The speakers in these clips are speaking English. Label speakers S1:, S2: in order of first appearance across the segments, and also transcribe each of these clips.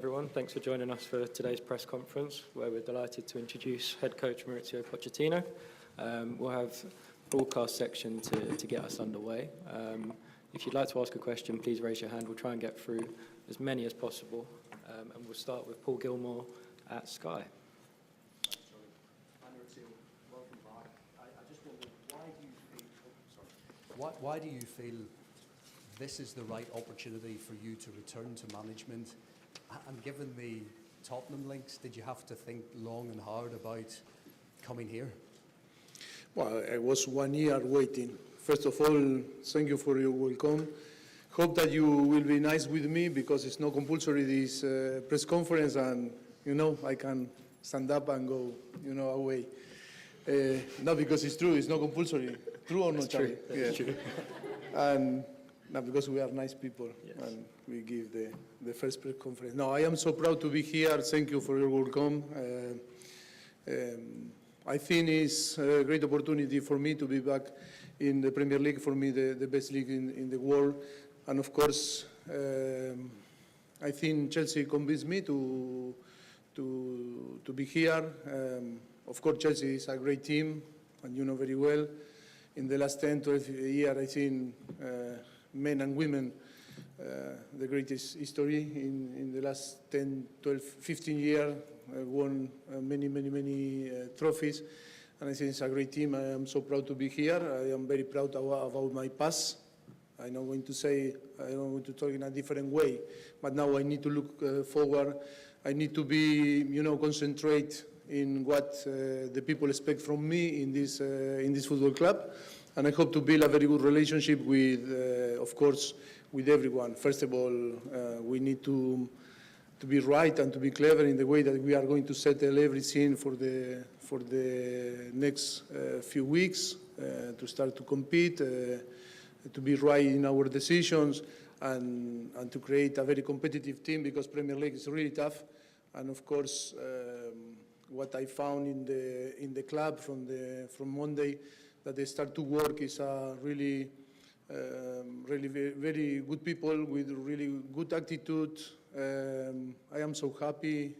S1: Everyone, thanks for joining us for today's press conference, where we're delighted to introduce head coach Mauricio Pochettino. We'll have a broadcast section to get us underway. If you'd like to ask a question, please raise your hand. We'll try and get through as many as possible. And we'll start with Paul Gilmore at Sky.
S2: Mauricio, welcome back. I just wonder, why do you feel this is the right opportunity for you to return to management? And given the Tottenham links, did you have to think long and hard about coming here?
S3: Well, I was 1 year waiting. First of all, thank you for your welcome. Hope that you will be nice with me because it's not compulsory this press conference, and I can stand up and go away. Not because it's true, it's not compulsory. True or not, Charlie?
S1: That's true.
S3: And not because we are nice people, yes. And we give the first press conference. No, I am so proud to be here. Thank you for your welcome. I think it's a great opportunity for me to be back in the Premier League, for me the best league in the world. And of course, I think Chelsea convinced me to be here. Of course, Chelsea is a great team, and you know very well. In the last 10, 12 years, I think men and women, the greatest history in the last 10, 12, 15 years, won many trophies. And I think it's a great team. I am so proud to be here. I am very proud about my past. I'm not going to say, I don't want to talk in a different way, but now I need to look forward. I need to be, concentrate in what the people expect from me in this football club. And I hope to build a very good relationship with, of course, with everyone. First of all, we need to be right and to be clever in the way that we are going to settle everything for the next few weeks, to start to compete, to be right in our decisions, and to create a very competitive team, because Premier League is really tough. And of course, what I found in the club from Monday, that they start to work, is really very good people with really good attitude. I am so happy.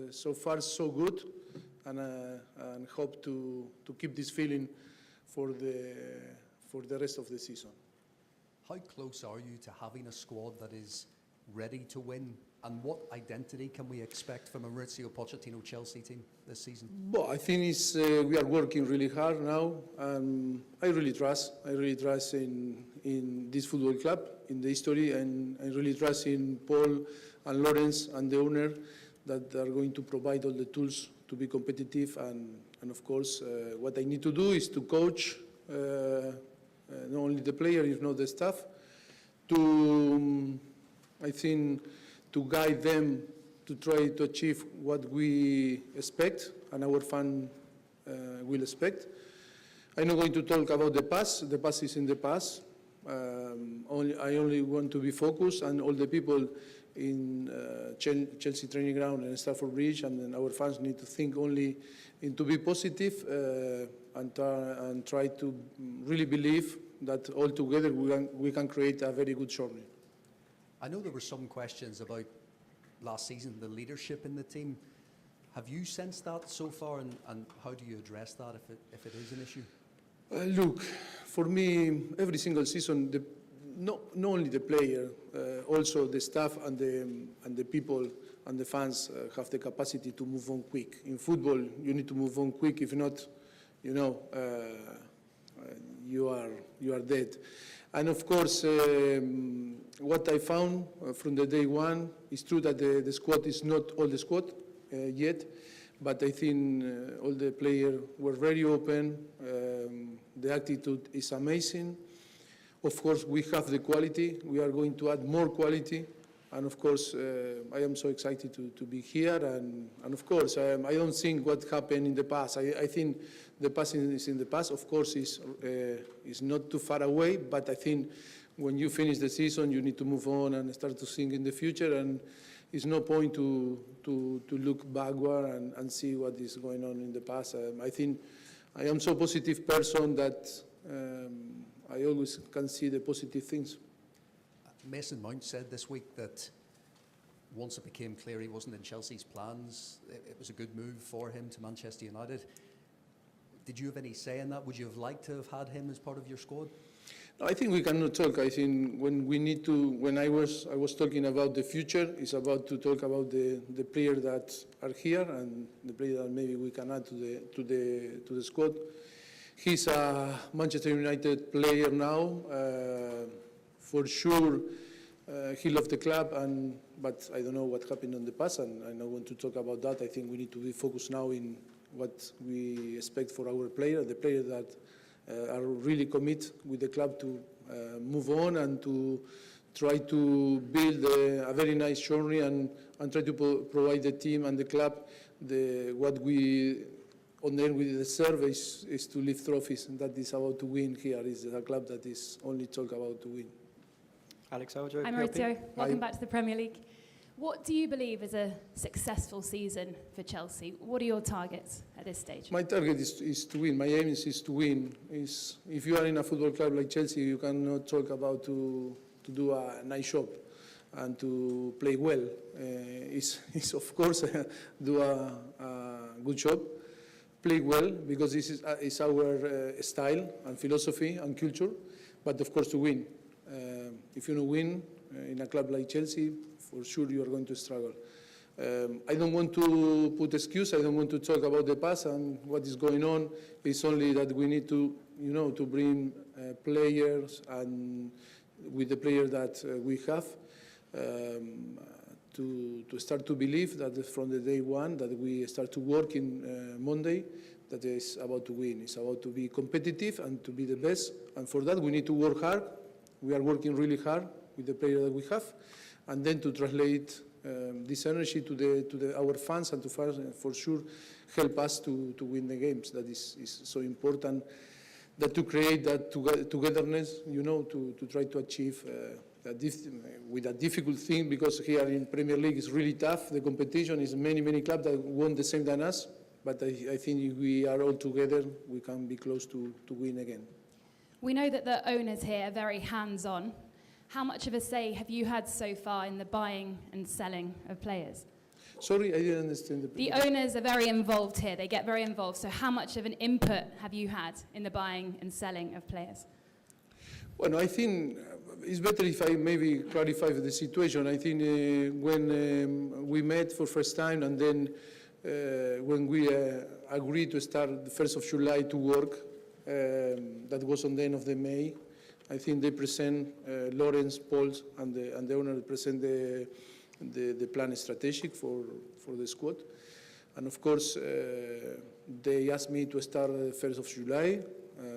S3: So far, so good, and hope to keep this feeling for the rest of the season.
S2: How close are you to having a squad that is ready to win? And what identity can we expect from a Mauricio Pochettino Chelsea team this season? Well,
S3: I think we are working really hard now, and I really trust in this football club, in the history, and I really trust in Paul and Lawrence and the owner, that are going to provide all the tools to be competitive. And of course, what I need to do is to coach not only the player, if not the staff, I think, to guide them to try to achieve what we expect and our fan will expect. I'm not going to talk about the past. The past is in the past. I only want to be focused, and all the people in Chelsea training ground and Stamford Bridge, and then our fans need to think only to be positive, and try to really believe that all together we can create a very good journey.
S2: I know there were some questions about last season, the leadership in the team. Have you sensed that so far, and how do you address that if it is an issue?
S3: Look, for me, every single season, not only the player, also the staff and the people and the fans have the capacity to move on quick. In football, you need to move on quick. If not, you are dead. And of course, what I found from the day one is true that the squad is not all the squad yet, but I think all the players were very open. The attitude is amazing. Of course, we have the quality. We are going to add more quality. And of course, I am so excited to be here. And of course, I don't think what happened in the past. I think the past is in the past. Of course, is not too far away. But I think when you finish the season, you need to move on and start to think in the future. And it's no point to look backward and see what is going on in the past. I think I am so positive person that I always can see the positive things.
S2: Mason Mount said this week that once it became clear he wasn't in Chelsea's plans, it was a good move for him to Manchester United. Did you have any say in that? Would you have liked to have had him as part of your squad?
S3: No, I think we cannot talk. I think when I was talking about the future, it's about to talk about the players that are here and the players that maybe we can add to the squad. He's a Manchester United player now. For sure, he loved the club, but I don't know what happened in the past, and I don't want to talk about that. I think we need to be focused now in what we expect for our players, the players that are really committed with the club to move on and to try to build a very nice journey and try to provide the team and the club what we on then with the service is to lift trophies, and that is about to win here. Is a club that is only talk about to win.
S1: Alex Aljo.
S4: Hi Mauricio, welcome back to the Premier League. What do you believe is a successful season for Chelsea? What are your targets at this stage?
S3: My target is to win. My aim is to win. If you are in a football club like Chelsea, you cannot talk about to do a nice job and to play well. It's of course do a good job, play well, because this is our style and philosophy and culture, but of course to win. If you don't win in a club like Chelsea, for sure you are going to struggle. I don't want to put excuse. I don't want to talk about the past and what is going on. It's only that we need to, to bring players and with the players that we have to start to believe that from the day one that we start to work in Monday, that is about to win. It's about to be competitive and to be the best. And for that we need to work hard. We are working really hard with the players that we have, and then to translate this energy to our fans and to for sure help us to win the games. That is so important, that to create that togetherness, to try to achieve with a difficult thing, because here in Premier League is really tough. The competition is many clubs that want the same than us, but I think if we are all together, we can be close to win again.
S4: We know that the owners here are very hands-on. How much of a say have you had so far in the buying and selling of players?
S3: Sorry, I didn't understand.
S4: The owners are very involved here. They get very involved. So how much of an input have you had in the buying and selling of players?
S3: Well, I think it's better if I maybe clarify the situation. I think when we met for first time, and then when we agreed to start the 1st of July to work, that was on the end of the May. I think they present, Lawrence, Paul, and the owner present the plan strategic for the squad. And of course, they asked me to start 1st of July.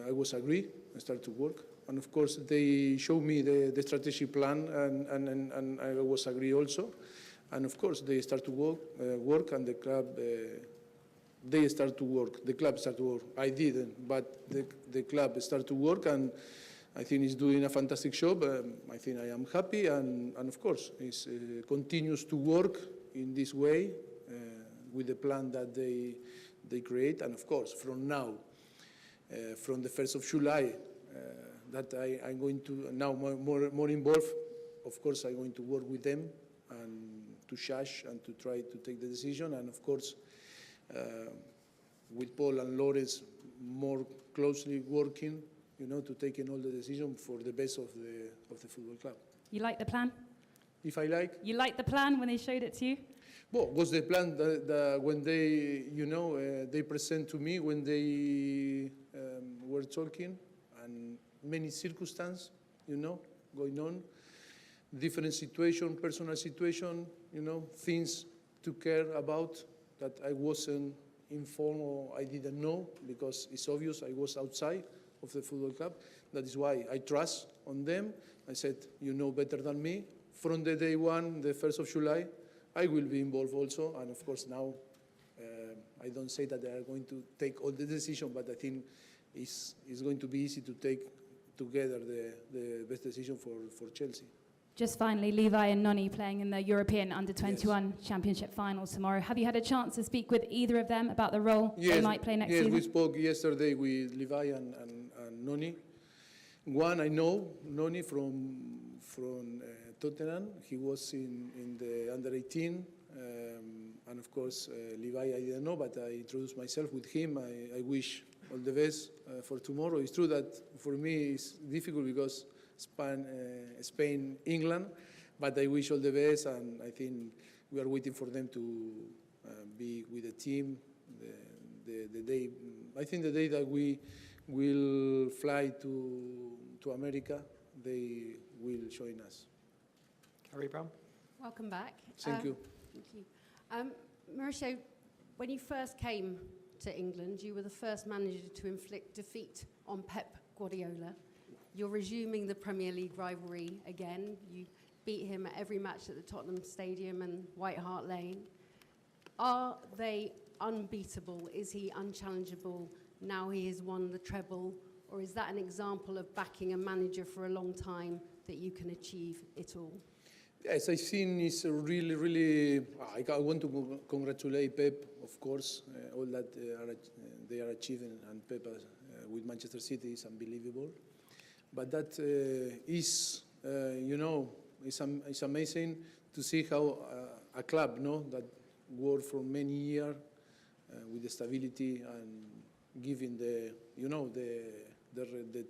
S3: I was agree, I start to work. And of course, they showed me the strategic plan, and I was agree also. And of course, they start to work, and the club, they start to work. The club start to work. I didn't, but the club start to work, and I think it's doing a fantastic job. I think I am happy, and of course, it continues to work in this way with the plan that they create. And of course, from now, from the 1st of July, that I'm going to now more involved. Of course, I'm going to work with them and to judge and to try to take the decision. And of course, with Paul and Lawrence more closely working, to take in all the decisions for the best of the football club.
S4: You like the plan?
S3: If I like?
S4: You liked the plan when they showed it to you?
S3: Well, was the plan that when they, they present to me when they were talking, and many circumstances, going on, different situation, personal situation, things to care about that I wasn't informed or I didn't know, because it's obvious I was outside of the football club. That is why I trust on them. I said, you know better than me. From the day one, the 1st of July, I will be involved also. And of course now, I don't say that they are going to take all the decision, but I think it's going to be easy to take together the best decision for Chelsea.
S4: Just finally, Levi and Noni playing in the European Under-21 Championship final tomorrow. Have you had a chance to speak with either of them about the role they might play next season?
S3: Yes, we spoke yesterday with Levi and Noni. One, I know Noni from Tottenham. He was in the under 18, and of course Levi I didn't know, but I introduced myself with him. I wish all the best for tomorrow. It's true that for me it's difficult because Spain, England, but I wish all the best, and I think we are waiting for them to be with the team. The day, I think the day that we will fly to America, they will join us.
S1: Carrie Brown?
S5: Welcome back.
S3: Thank you.
S5: Thank you. Mauricio, when you first came to England, you were the first manager to inflict defeat on Pep Guardiola. You're resuming the Premier League rivalry again. You beat him at every match at the Tottenham Stadium and White Hart Lane. Are they unbeatable? Is he unchallengeable now he has won the treble? Or is that an example of backing a manager for a long time that you can achieve it all?
S3: Yes, I think it's a really. I want to congratulate Pep, of course, all that they are achieving, and Pep with Manchester City is unbelievable. But that is, it's amazing to see how a club, that worked for many years with the stability and giving the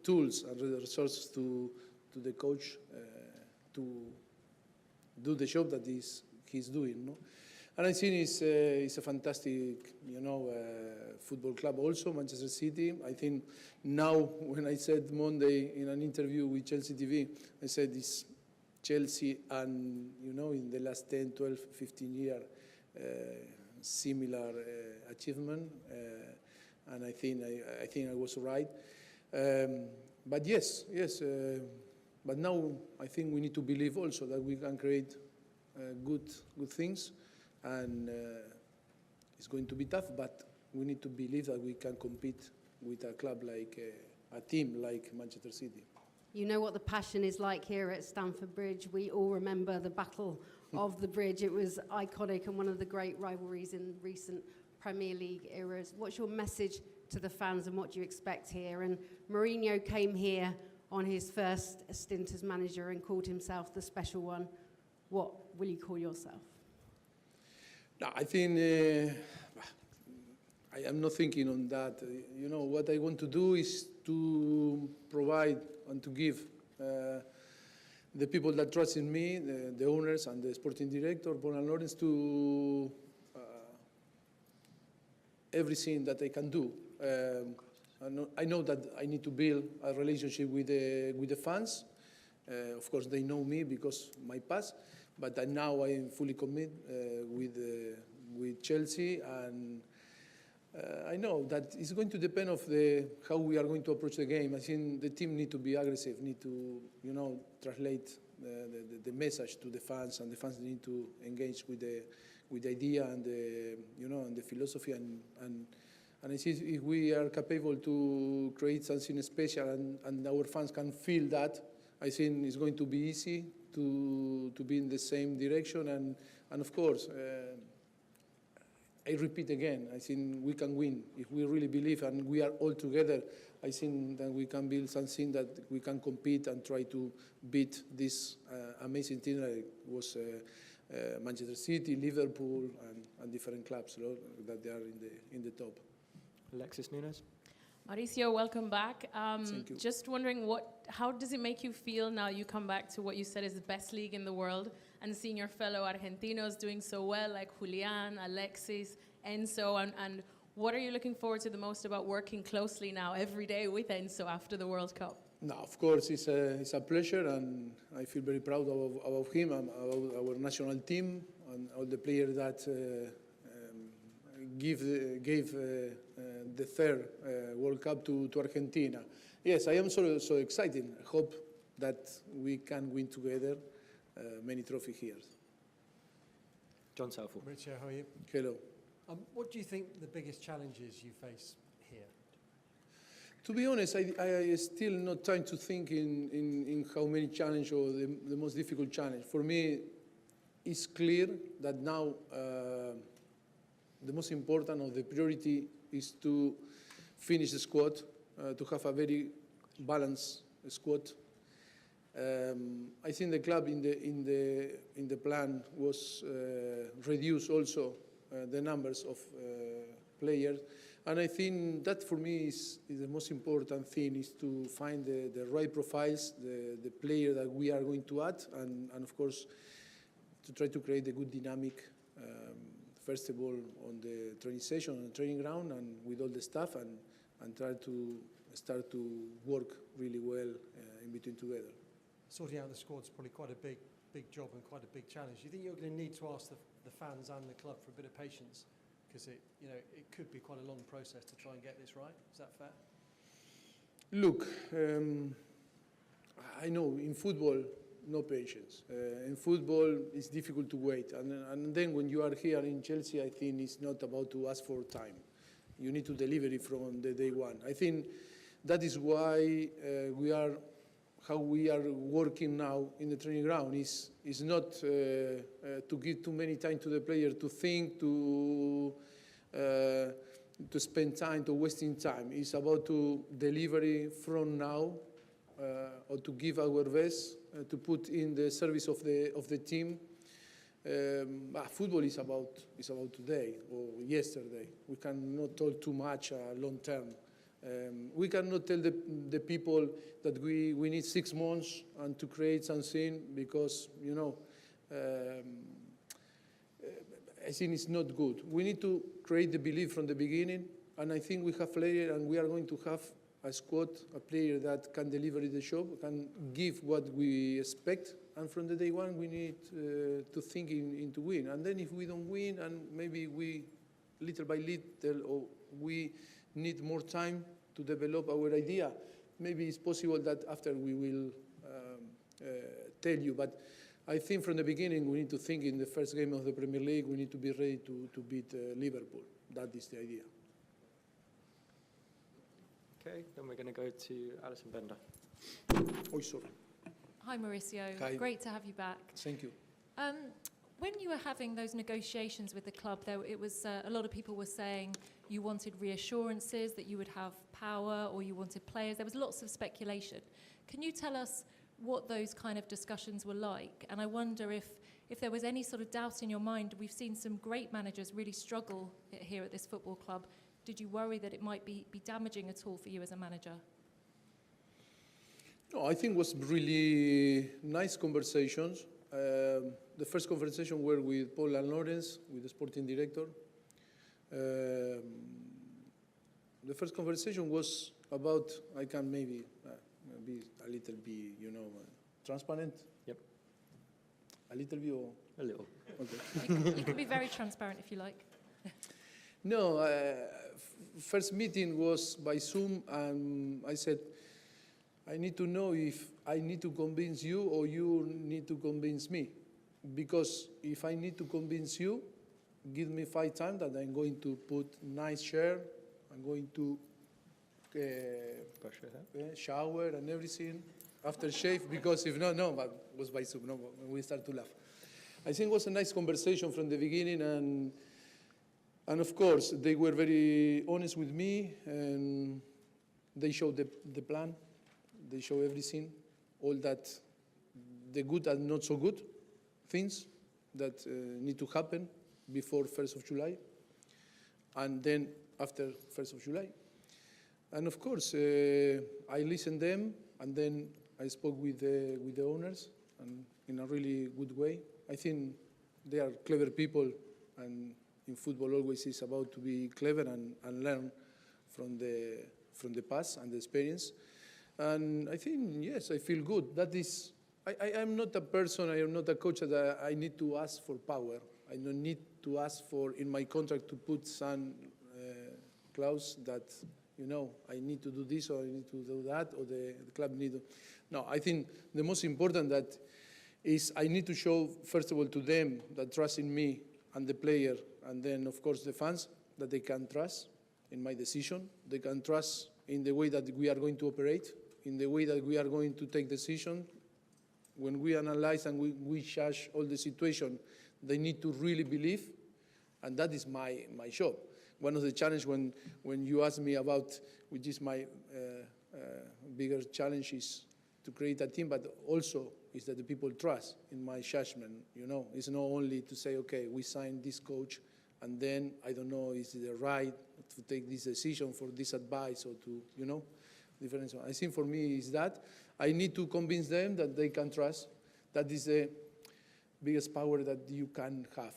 S3: tools and the resources to the coach to do the job that he's doing. No? And I think it's a fantastic, football club also, Manchester City. I think now, when I said Monday in an interview with Chelsea TV, I said it's Chelsea and, in the last 10, 12, 15 years, similar achievement. And I think I was right. But yes. But now I think we need to believe also that we can create good things, and it's going to be tough. But we need to believe that we can compete with a club like a team like Manchester City.
S5: You know what the passion is like here at Stamford Bridge. We all remember the Battle of the Bridge. It was iconic and one of the great rivalries in recent Premier League eras. What's your message to the fans and what do you expect here? And Mourinho came here on his first stint as manager and called himself the special one. What will you call yourself?
S3: No, I think I am not thinking on that. What I want to do is to provide and to give the people that trust in me, the owners and the sporting director, Paul and Lawrence, to everything that I can do. I know that I need to build a relationship with the fans. Of course, they know me because my past, but now I am fully committed with Chelsea, and I know that it's going to depend of how we are going to approach the game. I think the team need to be aggressive, need to translate the message to the fans, and the fans need to engage with the idea and the philosophy and I see if we are capable to create something special and our fans can feel that, I think it's going to be easy to be in the same direction. And of course, I repeat again, I think we can win. If we really believe and we are all together, I think that we can build something that we can compete and try to beat this amazing team that was Manchester City, Liverpool, and different clubs that they are in the top.
S1: Alexis Nunes?
S6: Mauricio, welcome back.
S3: Thank you.
S6: Just wondering, how does it make you feel now you come back to what you said is the best league in the world and seeing your fellow Argentinos doing so well, like Julian, Alexis, Enzo, and what are you looking forward to the most about working closely now every day with Enzo after the World Cup?
S3: No, of course, it's a pleasure, and I feel very proud about him and about our national team and all the players that gave the third World Cup to Argentina. Yes, I am so excited. I hope that we can win together many trophies here.
S1: John Southall.
S2: Mauricio, how are you?
S3: Hello.
S2: What do you think the biggest challenges you face here?
S3: To be honest, I still not trying to think in how many challenges or the most difficult challenge. For me, it's clear that now the most important or the priority is to finish the squad, to have a very balanced squad. I think the club in the plan was reduce also the numbers of players, and I think that for me is the most important thing, is to find the right profiles, the player that we are going to add, and of course to try to create a good dynamic. First of all, on the training session, on the training ground, and with all the staff, and try to start to work really well in between together.
S7: Sorting out the squad is probably quite a big job and quite a big challenge. Do you think you're going to need to ask the fans and the club for a bit of patience? Because it could be quite a long process to try and get this right. Is that fair?
S3: Look, I know in football, no patience. In football, it's difficult to wait. And then when you are here in Chelsea, I think it's not about to ask for time. You need to deliver it from the day one. I think that is why how we are working now in the training ground is not to give too many time to the player to think, to spend time, to wasting time. It's about to deliver it from now, or to give our best, to put in the service of the team. Football is about today or yesterday. We cannot talk too much long term. We cannot tell the people that we need 6 months and to create something, because I think it's not good. We need to create the belief from the beginning, and I think we have players, and we are going to have a squad, a player that can deliver the show, can give what we expect, and from the day one we need to think into win. And then if we don't win, and maybe we little by little, or we need more time to develop our idea, maybe it's possible that after we will tell you. But I think from the beginning we need to think in the first game of the Premier League, we need to be ready to beat Liverpool. That is the idea.
S1: Okay, then we're going to go to Alison Bender.
S3: Oh, sorry.
S8: Hi, Mauricio.
S3: Hi.
S8: Great to have you back.
S3: Thank you.
S8: When you were having those negotiations with the club, it was a lot of people were saying you wanted reassurances that you would have power, or you wanted players. There was lots of speculation. Can you tell us what those kind of discussions were like? And I wonder if there was any sort of doubt in your mind. We've seen some great managers really struggle here at this football club. Did you worry that it might be damaging at all for you as a manager?
S3: No, I think it was really nice conversations. The first conversation were with Paul and Lawrence, with the sporting director. The first conversation was about, I can maybe be a little bit, transparent.
S1: Yep.
S3: A little bit, or?
S1: A little.
S3: Okay.
S8: You can be very transparent if you like.
S3: No, first meeting was by Zoom, and I said, I need to know if I need to convince you or you need to convince me. Because if I need to convince you, give me 5 times that I'm going to put nice chair, I'm going to
S1: Brush your hair.
S3: shower and everything, after shave, because if not, no, but it was by Zoom, no, we start to laugh. I think it was a nice conversation from the beginning, and of course, they were very honest with me, and they showed the plan. They show everything, all that, the good and not so good things that need to happen before 1st of July, and then after 1st of July. And of course, I listened them, and then I spoke with the owners, and in a really good way. I think they are clever people, and in football always is about to be clever and learn from the past and the experience. And I think, yes, I feel good. That is, I am not a person, I am not a coach that I need to ask for power. I don't need to ask for, in my contract, to put some clause that, I need to do this or I need to do that, or the club need to. No, I think the most important that is I need to show, first of all, to them that trust in me and the player, and then, of course, the fans, that they can trust in my decision. They can trust in the way that we are going to operate, in the way that we are going to take decisions. When we analyze and we judge all the situation, they need to really believe, and that is my job. One of the challenges when you ask me about, which is my bigger challenge, is to create a team, but also is that the people trust in my judgment. It's not only to say, okay, we signed this coach, and then I don't know is it right to take this decision for this advice or to different. I think for me is that I need to convince them that they can trust. That is the biggest power that you can have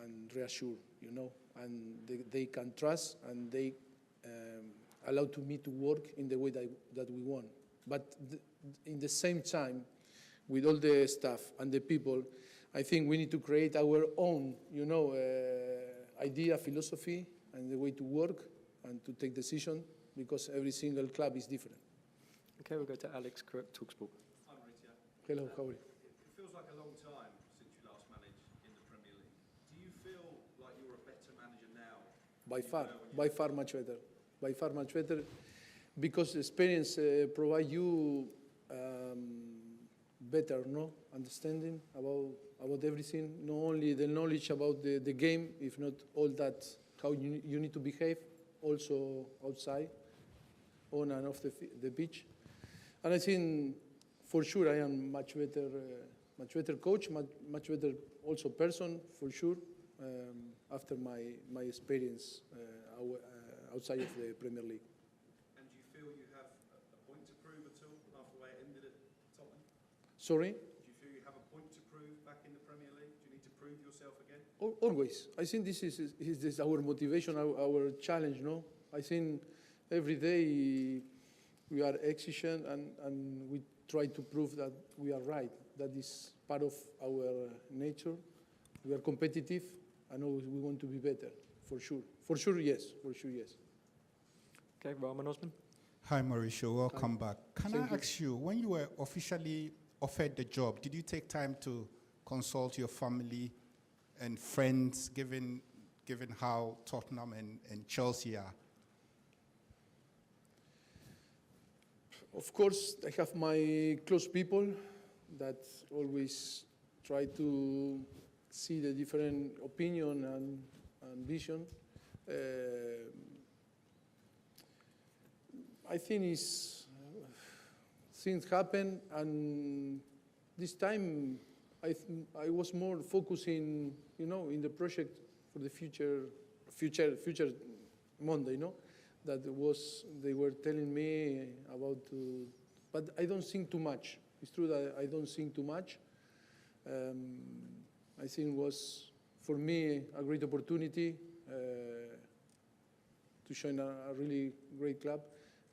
S3: and reassure, and they can trust and they allow to me to work in the way that we want. But in the same time, with all the staff and the people, I think we need to create our own, idea, philosophy, and the way to work and to take decisions, because every single club is different.
S1: Okay, we'll go to Alex, Talksport.
S9: Hi, Mauricio.
S3: Hello, how are you?
S9: It feels like a long time since you last managed in the Premier League. Do you feel like you're a better manager now?
S3: By far much better. By far much better, because experience provide you better understanding about everything, not only the knowledge about the game, if not all that, how you need to behave, also outside, on and off the pitch. And I think for sure I am much better coach, much better also person, for sure, after my experience outside of the Premier League.
S9: And do you feel you have a point to prove at all after the way it ended at Tottenham?
S3: Sorry?
S9: Do you feel you have a point to prove back in the Premier League? Do you need to prove yourself again?
S3: Always. I think this is our motivation, our challenge, I think every day we are exigent and we try to prove that we are right. That is part of our nature. We are competitive and always we want to be better, for sure. For sure, yes.
S1: Okay, Rahman Osman.
S10: Hi, Mauricio. Welcome back. Can
S3: Thank
S10: I ask you, when you were officially offered the job, did you take time to consult your family and friends, given how Tottenham and Chelsea are?
S3: Of course, I have my close people that always try to see the different opinion and vision. I think things happen, and this time I was more focusing, in the project for the future Monday, that they were telling me about, but I don't think too much. It's true that I don't think too much. I think it was, for me, a great opportunity to join a really great club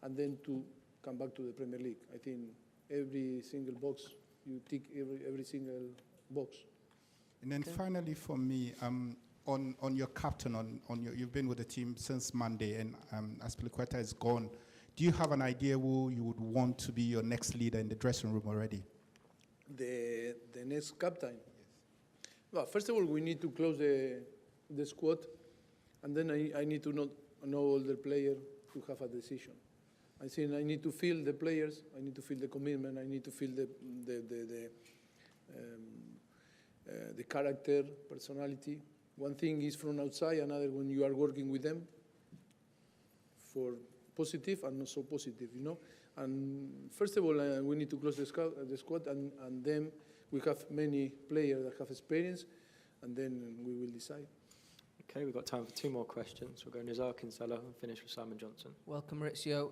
S3: and then to come back to the Premier League. I think every single box, you tick every single box.
S10: And then finally for me, on your captain, you've been with the team since Monday, and Azpilicueta is gone. Do you have an idea who you would want to be your next leader in the dressing room already?
S3: The next captain? Yes. Well, first of all, we need to close the squad, and then I need to know all the players to have a decision. I think I need to feel the players, I need to feel the commitment, I need to feel the character, personality. One thing is from outside, another when you are working with them for positive and not so positive, And first of all, we need to close the squad, and then we have many players that have experience, and then we will decide.
S1: Okay, we've got time for 2 more questions. We'll go Nizar Kinsella and finish with Simon Johnson.
S11: Welcome, Maurizio.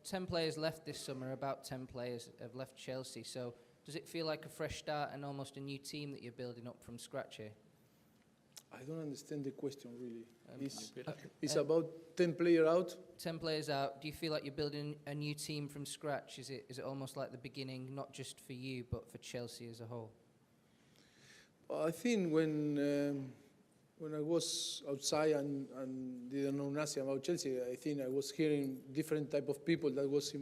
S11: 10 players left this summer, about 10 players have left Chelsea. So does it feel like a fresh start and almost a new team that you're building up from scratch here?
S3: I don't understand the question, really. It's about 10 players out?
S11: 10 players out. Do you feel like you're building a new team from scratch? Is it almost like the beginning, not just for you, but for Chelsea as a whole?
S3: I think when I was outside and didn't know nothing about Chelsea, I think I was hearing different type of people that was,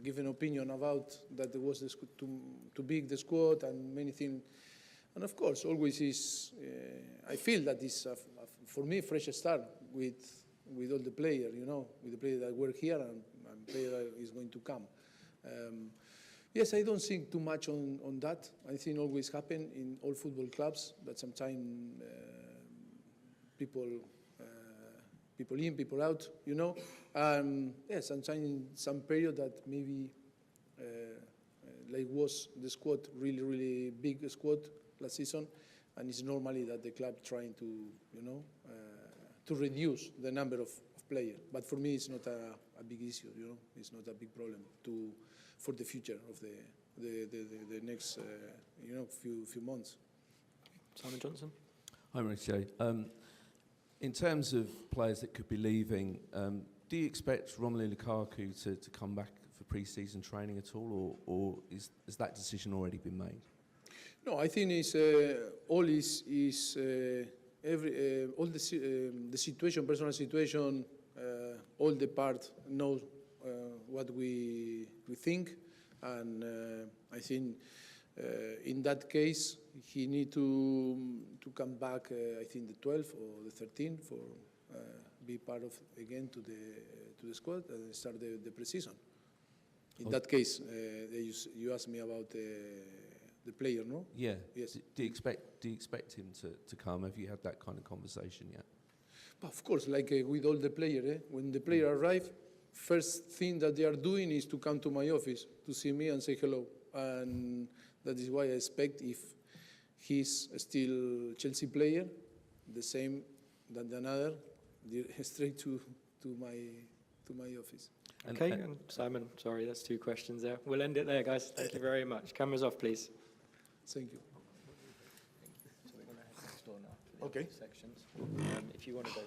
S3: giving opinion about that it was too big, the squad, and many things. And of course, always is, I feel that it's, for me, fresh start with all the players, with the players that were here and player that is going to come. Yes, I don't think too much on that. I think always happen in all football clubs that sometimes people in, people out, Yes, sometimes in some period that maybe like was the squad, really, really big squad last season, and it's normally that the club trying to, to reduce the number of players. But for me, it's not a big issue, it's not a big problem for the future of the next, few months.
S1: Simon Johnson.
S12: Hi, Mauricio. In terms of players that could be leaving, do you expect Romelu Lukaku to come back for pre-season training at all, or has that decision already been made?
S3: No, I think it's all the situation, personal situation, all the part knows what we think, and I think in that case he need to come back. I think the 12th or the 13th for be part of again to the squad and start the pre-season. In that case, you asked me about the player, no?
S12: Yeah.
S3: Yes.
S12: Do you expect him to come? Have you had that kind of conversation yet?
S3: But of course, like with all the players, when the player arrive, first thing that they are doing is to come to my office to see me and say hello, and that is why I expect if he's still Chelsea player, the same than another, straight to my office.
S1: Okay, and Simon, sorry, that's 2 questions there. We'll end it there, guys. Thank you very much. Cameras off, please.
S3: Thank you.
S1: So we're going to head next door now.
S3: Okay.
S1: Sections. If you want to go.